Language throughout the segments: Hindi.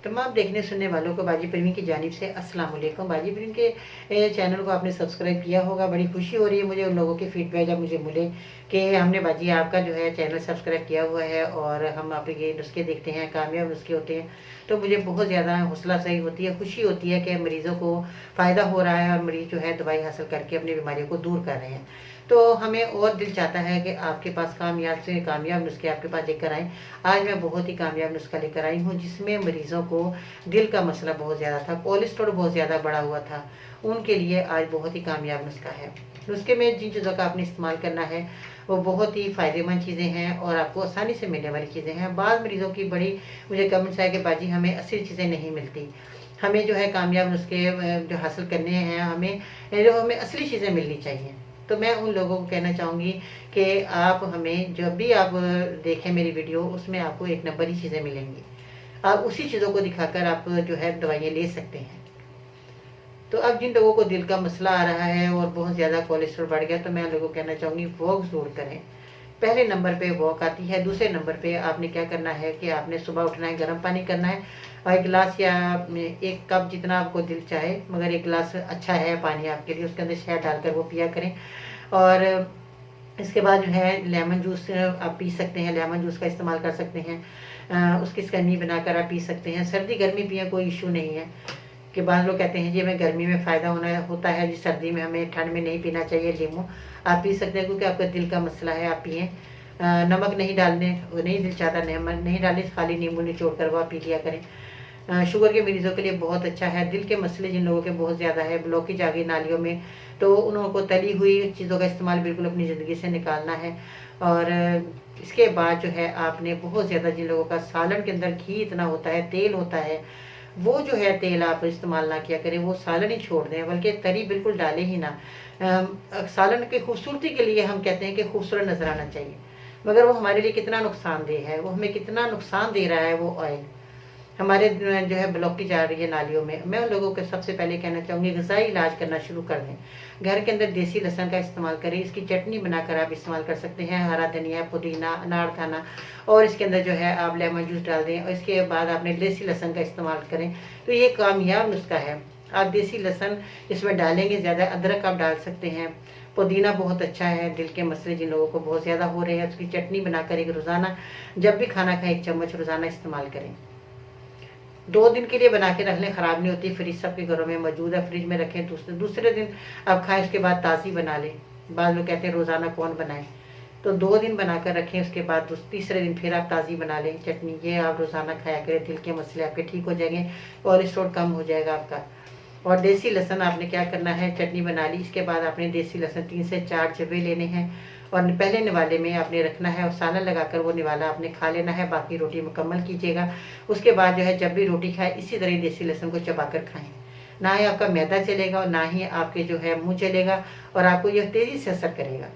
तमाम देखने सुनने वालों को बाजी परवीन की जानिब से अस्सलाम वालेकुम। बाजी परवीन के चैनल को आपने सब्सक्राइब किया होगा। बड़ी खुशी हो रही है मुझे उन लोगों के फीडबैक जब मुझे मिले कि हमने बाजी आपका जो है चैनल सब्सक्राइब किया हुआ है और हम आपके नुस्खे देखते हैं, कामयाब नुस्खे होते हैं, तो मुझे बहुत ज़्यादा हौसला अफजाई होती है, खुशी होती है कि मरीज़ों को फ़ायदा हो रहा है और मरीज़ जो है दवाई हासिल करके अपनी बीमारियों को दूर कर रहे हैं। तो हमें और दिल चाहता है कि आपके पास कामयाब से कामयाब नुस्खे आपके पास लेकर आएँ। आज मैं बहुत ही कामयाब नुस्खा लेकर आई हूँ जिसमें मरीज़ों को दिल का मसला बहुत ज़्यादा था, कोलेस्ट्रॉल बहुत ज़्यादा बढ़ा हुआ था, उनके लिए आज बहुत ही कामयाब नुस्खा है। नुस्खे में जिन चीज़ों का आपने इस्तेमाल करना है वो बहुत ही फ़ायदेमंद चीज़ें हैं और आपको आसानी से मिलने वाली चीज़ें हैं। बाद मरीज़ों की बड़ी मुझे कमेंट्स है कि बाजी हमें असली चीज़ें नहीं मिलती, हमें जो है कामयाब नुस्खे जो हासिल करने हैं, हमें असली चीज़ें मिलनी चाहिए। तो मैं उन लोगों को कहना चाहूँगी कि आप हमें जब भी आप देखें मेरी वीडियो, उसमें आपको एक नंबर ही चीज़ें मिलेंगी। आप उसी चीज़ों को दिखाकर आप जो है दवाइयाँ ले सकते हैं। तो अब जिन लोगों को दिल का मसला आ रहा है और बहुत ज़्यादा कोलेस्ट्रॉल बढ़ गया, तो मैं लोगों को कहना चाहूँगी वॉक ज़रूर करें। पहले नंबर पे वॉक आती है। दूसरे नंबर पे आपने क्या करना है कि आपने सुबह उठना है, गर्म पानी करना है और 1 गिलास या 1 कप जितना आपको दिल चाहे, मगर 1 गिलास अच्छा है पानी आपके लिए, उसके अंदर शहद डालकर वो पिया करें। और इसके बाद जो है लेमन जूस आप पी सकते हैं, लेमन जूस का इस्तेमाल कर सकते हैं। उसकी स्कन्नी बनाकर आप पी सकते हैं। सर्दी गर्मी पिए कोई इशू नहीं है कि बाद लोग कहते हैं जी हमें गर्मी में फ़ायदा होता है जी, सर्दी में हमें ठंड में नहीं पीना चाहिए नींबू। आप पी सकते हैं क्योंकि आपका दिल का मसला है, आप पिएँ। नमक नहीं डालने, नहीं दिल चाहता नमक नहीं डालें, खाली नींबू निचोड़ कर वो आप पी लिया करें। शुगर के मरीज़ों के लिए बहुत अच्छा है। दिल के मसले जिन लोगों के बहुत ज़्यादा है, ब्लॉकेज आ गई नालियों में, तो उन लोगों को तली हुई चीज़ों का इस्तेमाल बिल्कुल अपनी ज़िंदगी से निकालना है। और इसके बाद जो है आपने बहुत ज़्यादा जिन लोगों का सालन के अंदर घी इतना होता है, तेल होता है, वो जो है तेल आप इस्तेमाल ना किया करें, वो सालन ही छोड़ दें, बल्कि तरी बिल्कुल डालें ही ना। सालन की खूबसूरती के लिए हम कहते हैं कि खूबसूरत नज़र आना चाहिए, मगर वो हमारे लिए कितना नुकसानदेह है, वो हमें कितना नुकसान दे रहा है वो ऑयल, हमारे जो है ब्लॉकेज आ रही है नालियों में। मैं उन लोगों को सबसे पहले कहना चाहूँगी ग़िज़ाई इलाज करना शुरू कर दें। घर के अंदर देसी लहसुन का इस्तेमाल करें, इसकी चटनी बनाकर आप इस्तेमाल कर सकते हैं। हरा धनिया, पुदीना, अनारदाना और इसके अंदर जो है आप लेमन जूस डाल दें और इसके बाद आपने देसी लहसुन का इस्तेमाल करें, तो ये कामयाब नुस्खा है। आप देसी लहसुन इसमें डालेंगे ज़्यादा, अदरक आप डाल सकते हैं। पुदीना बहुत अच्छा है, दिल के मसले जिन लोगों को बहुत ज़्यादा हो रहे हैं, उसकी चटनी बनाकर एक रोज़ाना जब भी खाना खाएं 1 चम्मच रोज़ाना इस्तेमाल करें। 2 दिन के लिए बना के रख लें, ख़राब नहीं होती। फ्रिज सबके घरों में मौजूद है, फ्रिज में रखें, दूसरे दिन आप खाएं, उसके बाद ताज़ी बना लें। बाद लोग कहते हैं रोज़ाना कौन बनाए, तो 2 दिन बना कर रखें, उसके बाद तीसरे दिन फिर आप ताज़ी बना लें चटनी। ये आप रोज़ाना खाया करें, दिल के मसले आपके ठीक हो जाएंगे, कोलेस्ट्रॉल कम हो जाएगा आपका। और देसी लहसुन आपने क्या करना है, चटनी बना ली, इसके बाद आपने देसी लहसुन 3 से 4 जवे लेने हैं और पहले निवाले में आपने रखना है और सालन लगाकर वो निवाला आपने खा लेना है, बाकी रोटी मुकम्मल कीजिएगा। उसके बाद जो है जब भी रोटी खाए इसी तरह देसी लहसुन को चबाकर खाएं। ना ही आपका मैदा चलेगा और ना ही आपके जो है मुँह चलेगा और आपको यह तेज़ी से असर करेगा।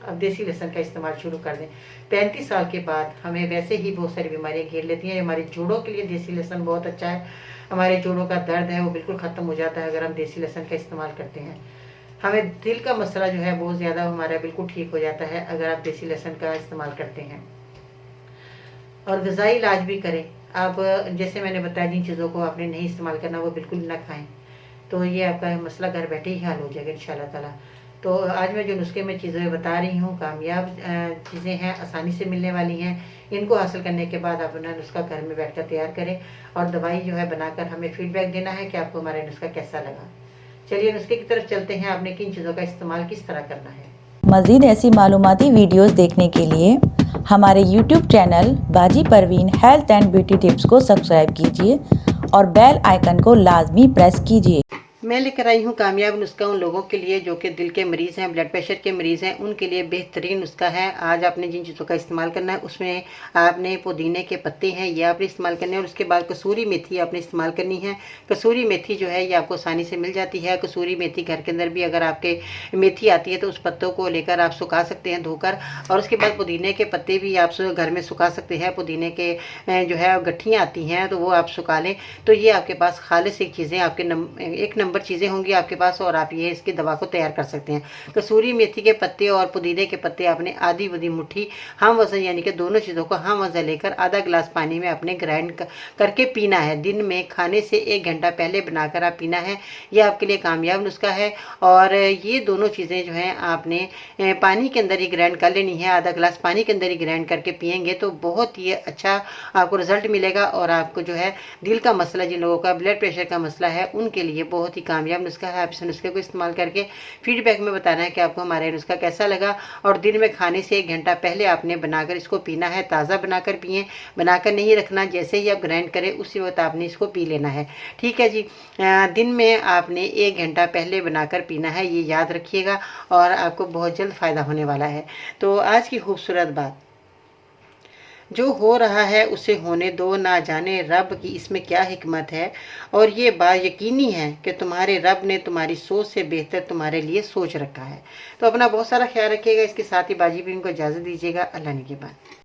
अब देसी लहसुन का इस्तेमाल शुरू कर दें। 35 साल के बाद हमें वैसे ही बहुत सारी बीमारियां घेर लेती हैं। हमारे जोड़ों के लिए देसी लहसुन बहुत अच्छा है। हमारे जोड़ों का दर्द है वो बिल्कुल ख़त्म हो जाता है अगर हम देसी लहसुन का इस्तेमाल करते हैं। हमें दिल का मसला जो है बहुत ज़्यादा हमारा बिल्कुल ठीक हो जाता है अगर आप देसी लहसुन का इस्तेमाल करते हैं। और ग़िज़ाई इलाज भी करें। आप जैसे मैंने बताया जिन चीज़ों को आपने नहीं इस्तेमाल करना वो बिल्कुल ना खाएं, तो ये आपका मसला घर बैठे ही हल हो जाएगा इंशाल्लाह ताला। तो आज मैं जो नुस्खे में चीज़ें बता रही हूँ कामयाब चीज़ें हैं, आसानी से मिलने वाली हैं। इनको हासिल करने के बाद आप अपना नुस्खा घर में बैठकर तैयार करें और दवाई जो है बनाकर हमें फीडबैक देना है कि आपको हमारा नुस्खा कैसा लगा। चलिए नुस्खे की तरफ चलते हैं, आपने किन चीज़ों का इस्तेमाल किस तरह करना है। मज़ीद ऐसी मालूमाती वीडियोस देखने के लिए हमारे YouTube चैनल बाजी Parveen health and beauty tips को सब्सक्राइब कीजिए और बेल आइकन को लाजमी प्रेस कीजिए। मैं लेकर आई हूँ कामयाब नुस्खा उन लोगों के लिए जो कि दिल के मरीज़ हैं, ब्लड प्रेशर के मरीज़ हैं, उनके लिए बेहतरीन नुस्खा है। आज आपने जिन चीज़ों का इस्तेमाल करना है उसमें आपने पुदीने के पत्ते हैं ये आपने इस्तेमाल करने हैं और उसके बाद कसूरी मेथी आपने इस्तेमाल करनी है। कसूरी मेथी जो है ये आपको आसानी से मिल जाती है। कसूरी मेथी घर के अंदर भी अगर आपके मेथी आती है तो उस पत्तों को लेकर आप सुखा सकते हैं धोकर, और उसके बाद पुदीने के पत्ते भी आप घर में सुखा सकते हैं। पुदीने के जो है गठियाँ आती हैं तो वो आप सुखा लें, तो ये आपके पास खालिस एक चीज़ें आपके एक नंबर चीज़ें होंगी आपके पास और आप ये इसकी दवा को तैयार कर सकते हैं। कसूरी मेथी के पत्ते और पुदीने के पत्ते आपने आधी बदी मुट्ठी हम वज़न यानी कि दोनों चीज़ों को हम वज़न लेकर आधा गिलास पानी में अपने ग्राइंड करके पीना है। दिन में खाने से 1 घंटा पहले बनाकर आप पीना है। ये आपके लिए कामयाब नुस्खा है और ये दोनों चीज़ें जो हैं आपने पानी के अंदर ही ग्राइंड कर लेनी है। आधा गिलास पानी के अंदर ही ग्राइंड करके पिएंगे तो बहुत ही अच्छा आपको रिजल्ट मिलेगा और आपको जो है दिल का मसला, जिन लोगों का ब्लड प्रेशर का मसला है, उनके लिए बहुत ही कामयाब नुस्खा है। आप इस नुस्खे को इस्तेमाल करके फीडबैक में बताना है कि आपको हमारा ये नुस्खा कैसा लगा। और दिन में खाने से 1 घंटा पहले आपने बनाकर इसको पीना है। ताज़ा बनाकर पिएँ, बनाकर नहीं रखना। जैसे ही आप ग्राइंड करें उसी वक्त आपने इसको पी लेना है। ठीक है जी। दिन में आपने 1 घंटा पहले बनाकर पीना है, ये याद रखिएगा और आपको बहुत जल्द फ़ायदा होने वाला है। तो आज की खूबसूरत बात, जो हो रहा है उसे होने दो, ना जाने रब की इसमें क्या हिकमत है। और ये बात यकीनी है कि तुम्हारे रब ने तुम्हारी सोच से बेहतर तुम्हारे लिए सोच रखा है। तो अपना बहुत सारा ख्याल रखिएगा। इसके साथ ही बाजी भी इनको इजाज़त दीजिएगा। अल्लाह निगहबान।